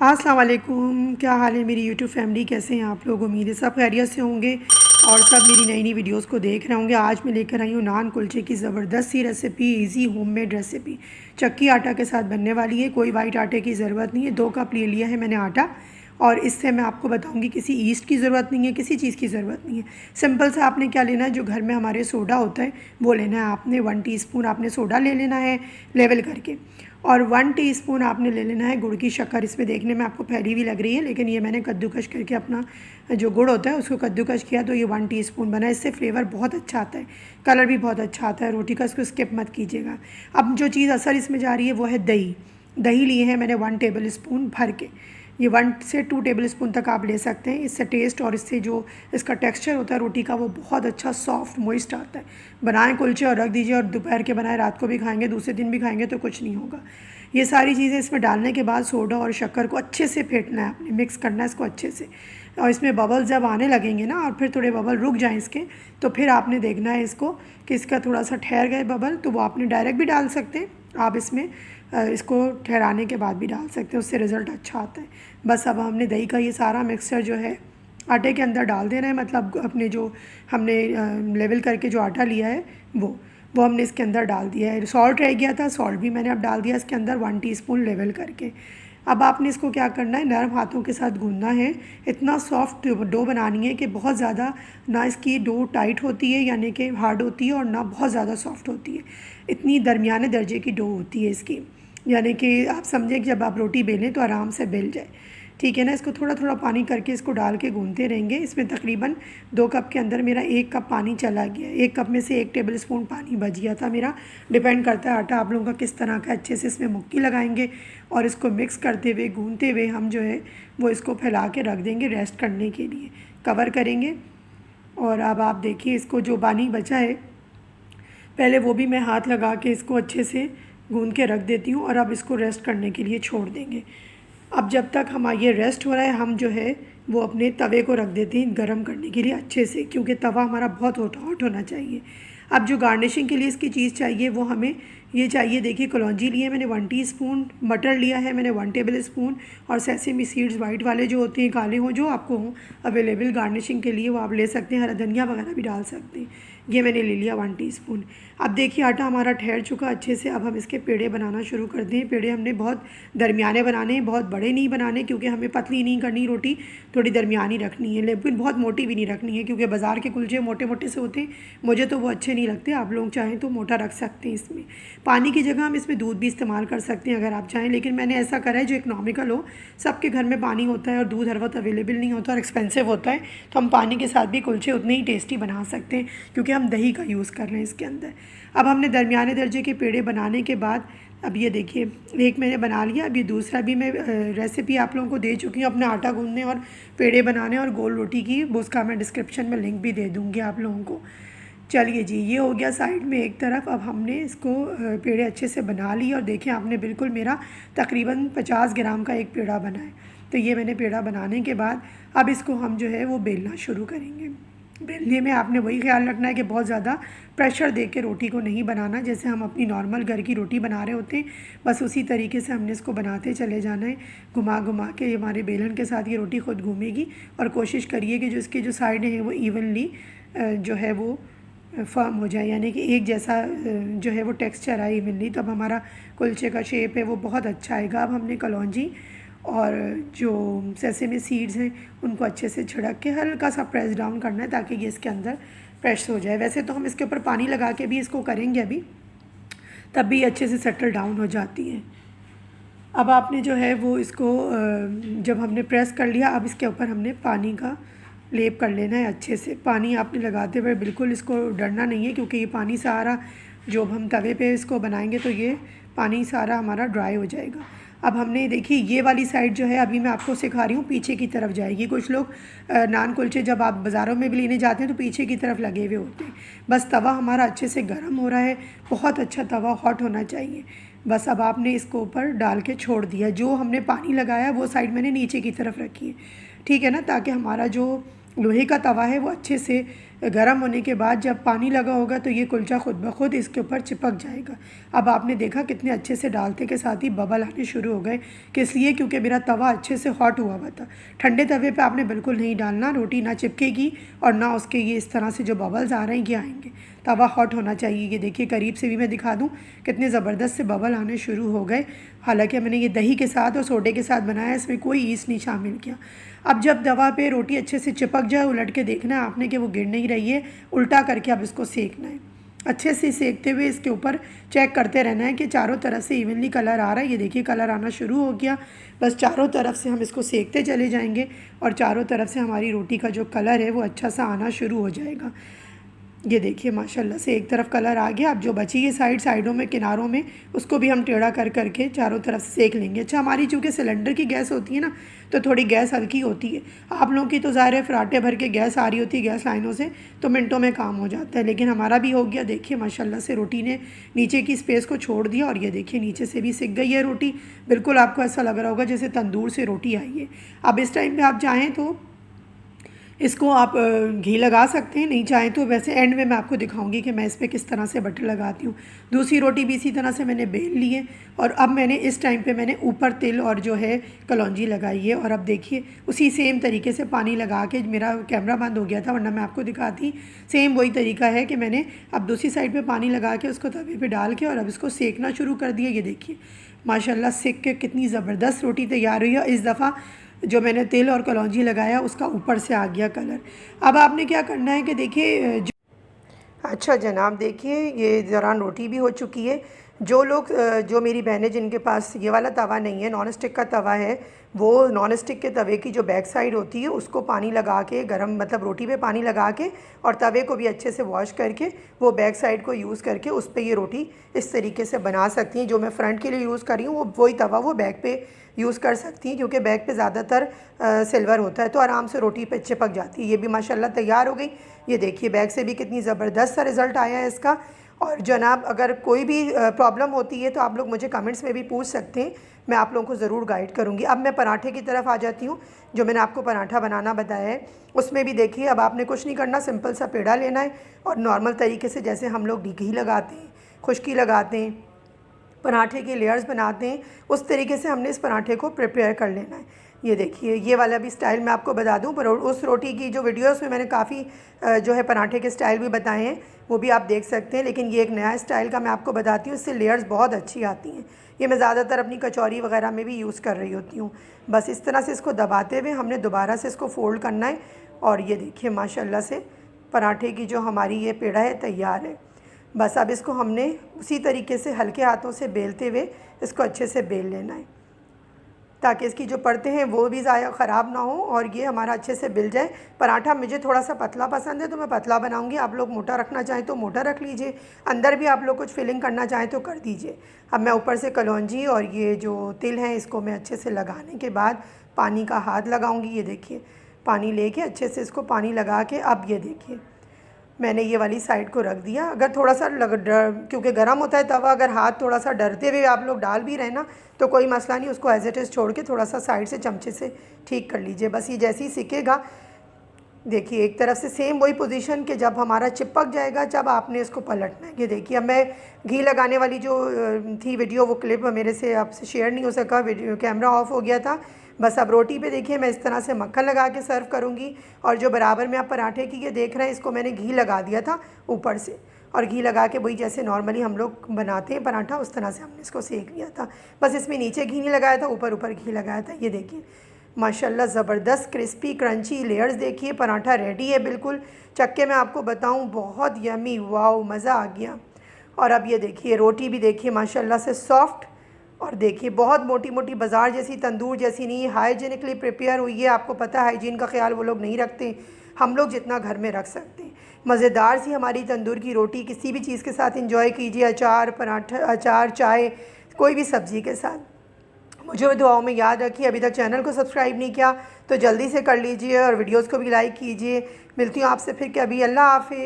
अस्सलाम वालेकुम, क्या हाल है मेरी यूट्यूब फैमिली। कैसे हैं आप लोग? उम्मीद है सब खैरियत से होंगे और सब मेरी नई नई वीडियोस को देख रहे होंगे। आज मैं लेकर आई हूँ नान कुलचे की ज़बरदस्त सी रेसिपी, इजी होममेड रेसिपी। चक्की आटा के साथ बनने वाली है, कोई वाइट आटे की ज़रूरत नहीं है। 2 कप ले लिया है मैंने आटा और इससे मैं आपको बताऊंगी किसी ईस्ट की ज़रूरत नहीं है, किसी चीज़ की ज़रूरत नहीं है। सिंपल सा आपने क्या लेना है, जो घर में हमारे सोडा होता है वो लेना है आपने। 1 टीस्पून आपने सोडा ले लेना है लेवल करके, और 1 टीस्पून आपने ले लेना है गुड़ की शक्कर। इसमें देखने में आपको फैली हुई लग रही है, लेकिन ये मैंने कद्दूकश करके अपना जो गुड़ होता है उसको कद्दूकश किया तो ये 1 टीस्पून बना। इससे फ्लेवर बहुत अच्छा आता है, कलर भी बहुत अच्छा आता है रोटी का, इसको स्किप मत कीजिएगा। अब जो चीज़ असर इसमें जा रही है वो है दही। दही लिए हैं मैंने 1 टेबल स्पून भर के। ये 1 से 2 टेबल स्पून तक आप ले सकते हैं। इससे टेस्ट और इससे जो इसका टेक्सचर होता है रोटी का वो बहुत अच्छा सॉफ्ट मॉइस्ट आता है। बनाएं कुलचे और रख दीजिए, और दोपहर के बनाएं, रात को भी खाएंगे, दूसरे दिन भी खाएंगे तो कुछ नहीं होगा। ये सारी चीज़ें इसमें डालने के बाद सोडा और शक्कर को अच्छे से फेंटना है आपने, मिक्स करना है इसको अच्छे से। और इसमें बबल जब आने लगेंगे ना, और फिर थोड़े बबल रुक जाएँ इसके, तो फिर आपने देखना है इसको कि इसका थोड़ा सा ठहर गए बबल, तो वो आपने डायरेक्ट भी डाल सकते हैं। आप इसमें इसको ठहराने के बाद भी डाल सकते हैं, उससे रिज़ल्ट अच्छा आता है। बस अब हमने दही का ये सारा मिक्सचर जो है आटे के अंदर डाल देना है, मतलब अपने जो हमने लेवल करके जो आटा लिया है वो हमने इसके अंदर डाल दिया है। सॉल्ट रह गया था, सॉल्ट भी मैंने अब डाल दिया इसके अंदर 1 टीस्पून लेवल करके। अब आपने इसको क्या करना है, नरम हाथों के साथ गूंदना है। इतना सॉफ्ट डो बनानी है कि बहुत ज़्यादा ना इसकी डो टाइट होती है यानी कि हार्ड होती है, और ना बहुत ज़्यादा सॉफ्ट होती है। इतनी दरमियाने दर्जे की डो होती है इसकी, यानी कि आप समझें कि जब आप रोटी बेलें तो आराम से बेल जाए, ठीक है ना। इसको थोड़ा थोड़ा पानी करके इसको डाल के गूंदते रहेंगे। इसमें तकरीबन 2 कप के अंदर मेरा 1 कप पानी चला गया। 1 कप में से 1 टेबल स्पून पानी बच गया था मेरा। डिपेंड करता है आटा आप लोगों का किस तरह का। अच्छे से इसमें मुक्की लगाएंगे और इसको मिक्स करते हुए गूंदते हुए हम जो है वो इसको फैला के रख देंगे रेस्ट करने के लिए, कवर करेंगे। और अब आप देखिए इसको जो पानी बचा है, पहले वो भी मैं हाथ लगा के इसको अच्छे से गूंद के रख देती हूँ, और अब इसको रेस्ट करने के लिए छोड़ देंगे। अब जब तक हमारा ये रेस्ट हो रहा है, हम जो है वो अपने तवे को रख देते हैं गरम करने के लिए अच्छे से, क्योंकि तवा हमारा बहुत हॉट होना चाहिए। अब जो गार्निशिंग के लिए इसकी चीज़ चाहिए वो हमें ये चाहिए। देखिए कलौंजी लिए मैंने 1 टीस्पून, मटर लिया है मैंने 1 टेबल स्पून, और सेसमी सीड्स वाइट वाले जो होते हैं, काले हों, जो आपको हों अवेलेबल गार्निशिंग के लिए वो आप ले सकते हैं। हरा धनिया वगैरह भी डाल सकते हैं। ये मैंने ले लिया 1 टीस्पून। अब देखिए आटा हमारा ठहर चुका अच्छे से। अब हम इसके पेड़े बनाना शुरू कर दें। पेड़े हमने बहुत दरमियाने बनाने हैं, बहुत बड़े नहीं बनाने, क्योंकि हमें पतली नहीं करनी रोटी, थोड़ी दरमियानी रखनी है, लेकिन बहुत मोटी भी नहीं रखनी है, क्योंकि बाज़ार के कुलचे मोटे मोटे से होते हैं, मुझे तो वो अच्छे नहीं लगते। आप लोग चाहें तो मोटा रख सकते हैं। इसमें पानी की जगह हम इसमें दूध भी इस्तेमाल कर सकते हैं अगर आप चाहें, लेकिन मैंने ऐसा करा है जो इकनॉमिकल हो। सबके घर में पानी होता है और दूध हर वक्त अवेलेबल नहीं होता और एक्सपेंसिव होता है, तो हम पानी के साथ भी कुलचे उतने ही टेस्टी बना सकते हैं, क्योंकि हम दही का यूज़ कर रहे हैं इसके अंदर। अब हमने दरमियाने दर्जे के पेड़े बनाने के बाद, अब ये देखिए एक मैंने बना लिया। अब ये दूसरा भी मैं रेसिपी आप लोगों को दे चुकी हूँ अपने आटा गूंदने और पेड़े बनाने और गोल रोटी की। उसका मैं डिस्क्रिप्शन में लिंक भी दे दूँगी आप लोगों को। चलिए जी, ये हो गया साइड में एक तरफ। अब हमने इसको पेड़े अच्छे से बना लिए, और देखें आपने बिल्कुल मेरा तकरीबन 50 ग्राम का एक पेड़ा बना है। तो ये मैंने पेड़ा बनाने के बाद अब इसको हम जो है वो बेलना शुरू करेंगे। बेलने में आपने वही ख्याल रखना है कि बहुत ज़्यादा प्रेशर दे के रोटी को नहीं बनाना, जैसे हम अपनी नॉर्मल घर की रोटी बना रहे होते हैं, बस उसी तरीके से हमने इसको बनाते चले जाना है। घुमा घुमा के हमारे बेलन के साथ ये रोटी खुद घूमेगी, और कोशिश करिए कि जो इसकी जो साइडें हैं वो इवनली जो है वो फर्म हो जाए, यानी कि एक जैसा जो है वो टेक्सचर आए इवनली, तब हमारा कुलचे का शेप है वो बहुत अच्छा आएगा। अब हमने कलौंजी और जो सेसेमी सीड्स हैं उनको अच्छे से छिड़क के हल्का सा प्रेस डाउन करना है, ताकि ये इसके अंदर प्रेस हो जाए। वैसे तो हम इसके ऊपर पानी लगा के भी इसको करेंगे अभी, तब भी अच्छे से सेटल डाउन हो जाती है। अब आपने जो है वो इसको जब हमने प्रेस कर लिया, अब इसके ऊपर हमने पानी का लेप कर लेना है अच्छे से। पानी आपने लगाते हुए बिल्कुल इसको डरना नहीं है, क्योंकि ये पानी सारा जो हम तवे पे इसको बनाएंगे तो ये पानी सारा हमारा ड्राई हो जाएगा। अब हमने देखिए ये वाली साइड जो है अभी मैं आपको सिखा रही हूँ पीछे की तरफ जाएगी। कुछ लोग नान कुलचे जब आप बाज़ारों में भी लेने जाते हैं तो पीछे की तरफ लगे हुए होते हैं। बस तवा हमारा अच्छे से गर्म हो रहा है, बहुत अच्छा तवा हॉट होना चाहिए। बस अब आपने इसको ऊपर डाल के छोड़ दिया। जो हमने पानी लगाया वो साइड मैंने नीचे की तरफ रखी है, ठीक है ना, ताकि हमारा जो लोहे का तवा है वो अच्छे से गर्म होने के बाद जब पानी लगा होगा तो ये कुलचा खुद ब खुद इसके ऊपर चिपक जाएगा। अब आपने देखा कितने अच्छे से डालते के साथ ही बबल आने शुरू हो गए, किस लिए? क्योंकि मेरा तवा अच्छे से हॉट हुआ था। ठंडे तवे पे आपने बिल्कुल नहीं डालना, रोटी ना चिपकेगी और ना उसके ये इस तरह से जो बबल्स आ रहे हैं ये आएंगे। तवा हॉट होना चाहिए। ये देखिए करीब से भी मैं दिखा दूँ कितने ज़बरदस्त से बबल आने शुरू हो गए। हालांकि मैंने ये दही के साथ और सोडे के साथ बनाया, इसमें कोई ईस्ट नहीं शामिल किया। अब जब तवा पे रोटी अच्छे से चिपक जाए उलट के देखना है आपने कि वो गिर नहीं रही है, उल्टा करके अब इसको सेकना है। अच्छे से सेकते हुए इसके ऊपर चेक करते रहना है कि चारों तरफ से इवनली कलर आ रहा है। ये देखिए कलर आना शुरू हो गया। बस चारों तरफ से हम इसको सेकते चले जाएंगे और चारों तरफ से हमारी रोटी का जो कलर है वो अच्छा सा आना शुरू हो जाएगा। ये देखिए माशाल्लाह से एक तरफ कलर आ गया। अब जो बची है साइडों में, किनारों में, उसको भी हम टेढ़ा कर करके चारों तरफ से सेक लेंगे। अच्छा, हमारी चूँकि सिलेंडर की गैस होती है ना, तो थोड़ी गैस हल्की होती है। आप लोगों की तो ज़ाहिर है फराटे भर के गैस आ रही होती है गैस लाइनों से, तो मिनटों में काम हो जाता है, लेकिन हमारा भी हो गया। देखिए माशाल्लाह से रोटी ने नीचे की स्पेस को छोड़ दिया और ये देखिए नीचे से भी सिक गई है रोटी। बिल्कुल आपको ऐसा लग रहा होगा जैसे तंदूर से रोटी आई है। अब इस टाइम पर आप चाहें तो इसको आप घी लगा सकते हैं, नहीं चाहें तो वैसे एंड में मैं आपको दिखाऊंगी कि मैं इस पर किस तरह से बटर लगाती हूँ। दूसरी रोटी भी इसी तरह से मैंने बेल ली है और अब मैंने इस टाइम पे मैंने ऊपर तिल और जो है कलौंजी लगाई है। और अब देखिए उसी सेम तरीके से पानी लगा के, मेरा कैमरा बंद हो गया था वरना मैं आपको दिखाती, सेम वही तरीका है कि मैंने अब दूसरी साइड पर पानी लगा के उसको तवे पर डाल के और अब इसको सेकना शुरू कर दिया। ये देखिए माशाल्लाह सेक के कितनी ज़बरदस्त रोटी तैयार हुई है। इस दफ़ा जो मैंने तिल और कलौंजी लगाया उसका ऊपर से आ गया कलर। अब आपने क्या करना है कि देखिए अच्छा जनाब, देखिए ये ज़रा रोटी भी हो चुकी है। जो लोग जो मेरी बहनें जिनके पास ये वाला तवा नहीं है, नॉन स्टिक का तवा है, वो नॉन स्टिक के तवे की जो बैक साइड होती है उसको पानी लगा के गरम, मतलब रोटी पे पानी लगा के और तवे को भी अच्छे से वॉश करके वो बैक साइड को यूज़ करके उस पर ये रोटी इस तरीके से बना सकती हैं। जो मैं फ्रंट के लिए यूज़ कर रही हूँ वो वही तवा वो बैक पे यूज़ कर सकती हैं, क्योंकि बैक पे ज़्यादातर सिल्वर होता है तो आराम से रोटी पे चिपक जाती है। ये भी माशाल्लाह तैयार हो गई। ये देखिए बैक से भी कितनी ज़बरदस्त सा रिज़ल्ट आया है इसका। और जनाब अगर कोई भी प्रॉब्लम होती है तो आप लोग मुझे कमेंट्स में भी पूछ सकते हैं, मैं आप लोगों को ज़रूर गाइड करूँगी। अब मैं पराठे की तरफ आ जाती हूँ। जो मैंने आपको पराठा बनाना बताया है उसमें भी देखिए अब आपने कुछ नहीं करना, सिंपल सा पेड़ा लेना है और नॉर्मल तरीके से जैसे हम लोग घी लगाते हैं, खुश्की लगाते हैं, पराठे के लेयर्स बनाते हैं, उस तरीके से हमने इस पराठे को प्रिपेयर कर लेना है। ये देखिए ये वाला भी स्टाइल मैं आपको बता दूं, पर उस रोटी की जो वीडियोस में मैंने काफ़ी जो है पराठे के स्टाइल भी बताए हैं वो भी आप देख सकते हैं, लेकिन ये एक नया स्टाइल का मैं आपको बताती हूँ, इससे लेयर्स बहुत अच्छी आती हैं। ये मैं ज़्यादातर अपनी कचौरी वगैरह में भी यूज़ कर रही होती हूँ। बस इस तरह से इसको दबाते हुए हमने दोबारा से इसको फ़ोल्ड करना है और ये देखिए माशाल्लाह से पराठे की जो हमारी ये पेड़ा है तैयार है। बस अब इसको हमने उसी तरीके से हल्के हाथों से बेलते हुए इसको अच्छे से बेल लेना है, ताकि इसकी जो परतें हैं वो भी ज़्यादा ख़राब ना हो और ये हमारा अच्छे से बिल जाए। पराठा मुझे थोड़ा सा पतला पसंद है तो मैं पतला बनाऊंगी, आप लोग मोटा रखना चाहें तो मोटा रख लीजिए, अंदर भी आप लोग कुछ फिलिंग करना चाहें तो कर दीजिए। अब मैं ऊपर से कलौंजी और ये जो तिल हैं इसको मैं अच्छे से लगाने के बाद पानी का हाथ लगाऊँगी। ये देखिए पानी लेके अच्छे से इसको पानी लगा के अब ये देखिए मैंने ये वाली साइड को रख दिया। अगर थोड़ा सा क्योंकि गर्म होता है तवा, अगर हाथ थोड़ा सा डरते हुए आप लोग डाल भी रहे ना तो कोई मसला नहीं, उसको एज इट इज़ छोड़ के थोड़ा सा साइड से चमचे से ठीक कर लीजिए। बस ये जैसे ही सिकेगा देखिए एक तरफ से सेम वही पोजीशन के जब हमारा चिपक जाएगा जब आपने इसको पलटना है। ये देखिए अब मैं घी लगाने वाली जो थी वीडियो वो क्लिप मेरे से आपसे शेयर नहीं हो सका, वीडियो कैमरा ऑफ हो गया था। बस अब रोटी पे देखिए मैं इस तरह से मक्खन लगा के सर्व करूँगी और जो बराबर में आप पराठे की ये देख रहे हैं इसको मैंने घी लगा दिया था ऊपर से, और घी लगा के वही जैसे नॉर्मली हम लोग बनाते हैं पराठा उस तरह से हमने इसको सेक लिया था। बस इसमें नीचे घी नहीं लगाया था, ऊपर ऊपर घी लगाया था। ये देखिए माशाल्लाह ज़बरदस्त क्रिस्पी क्रंची लेयर्स देखिए, पराठा रेडी है बिल्कुल। चक्के में आपको बताऊँ बहुत यमी, वाओ मज़ा आ गया। और अब ये देखिए रोटी भी देखिए माशाल्लाह से सॉफ्ट, और देखिए बहुत मोटी मोटी बाज़ार जैसी तंदूर जैसी नहीं, हाइजीनिकली प्रिपेयर हुई है। आपको पता है हाइजीन का ख्याल वो लोग नहीं रखते, हम लोग जितना घर में रख सकते हैं। मज़ेदार सी हमारी तंदूर की रोटी किसी भी चीज़ के साथ इंजॉय कीजिए, अचार, पराठा, अचार, चाय, कोई भी सब्ज़ी के साथ। मुझे दुआओं में याद रखिए। अभी तक चैनल को सब्सक्राइब नहीं किया तो जल्दी से कर लीजिए और वीडियोज़ को भी लाइक कीजिए। मिलती हूँ आपसे फिर कभी। अल्लाह हाफ़िज़।